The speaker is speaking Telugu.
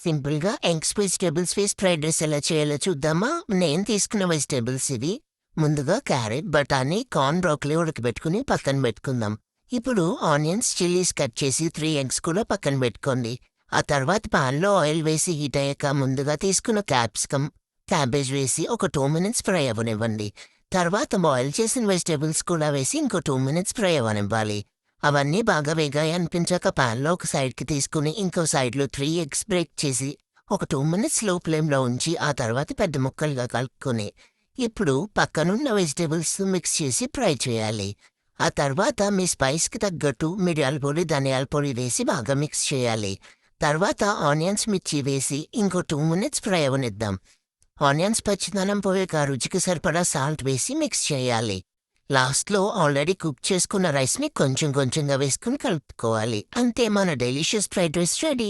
సింపుల్‌గా ఎగ్స్ వెజిటబుల్స్ వేసి ఫ్రైడ్ రైస్ ఎలా చేయాలో చూద్దామా? నేను తీసుకున్న వెజిటబుల్స్ ఇవి. ముందుగా క్యారెట్, బఠానీ, కార్న్, బ్రోకలీ ఉడకబెట్టుకుని పక్కన పెట్టుకుందాం. ఇప్పుడు ఆనియన్స్, చిల్లీస్ కట్ చేసి 3 ఎగ్స్ కూడా పక్కన పెట్టుకోండి. ఆ తర్వాత పాన్‌లో ఆయిల్ వేసి హీట్ అయ్యాక ముందుగా తీసుకున్న క్యాప్సికమ్, క్యాబేజ్ వేసి ఒక 2 మినిట్స్ ఫ్రై అవ్వనివ్వండి. తర్వాత బాయిల్ చేసిన వెజిటబుల్స్ కూడా వేసి ఇంకో 2 మినిట్స్ ఫ్రై అవ్వనివ్వాలి. అవన్నీ బాగా వేగాయి అనిపించాక పాన్‌లో ఒక సైడ్‌కి తీసుకుని ఇంకో సైడ్‌లో 3 ఎగ్స్ బ్రేక్ చేసి ఒక 2 మినిట్స్ లో ఫ్లేమ్‌లో ఉంచి ఆ తర్వాత పెద్ద ముక్కలుగా కలుపుకొని ఇప్పుడు పక్కనున్న వెజిటబుల్స్ మిక్స్ చేసి ఫ్రై చేయాలి. ఆ తర్వాత మీ స్పైస్‌కి తగ్గట్టు మిరియాల పొడి, ధనియాల పొడి వేసి బాగా మిక్స్ చేయాలి. తర్వాత ఆనియన్స్, మిర్చి వేసి ఇంకో 2 మినిట్స్ ఫ్రై అవ్వనిద్దాం. ఆనియన్స్ పచ్చిదనం పోయాక రుచికి సరిపడా సాల్ట్ వేసి మిక్స్ చేయాలి. లాస్ట్‌లో ఆల్రెడీ కుక్ చేసుకున్న రైస్‌ని కొంచెం కొంచెంగా వేసుకుని కలుపుకోవాలి. అంతే మన డెలిషియస్ ఫ్రైడ్ రైస్ రెడీ.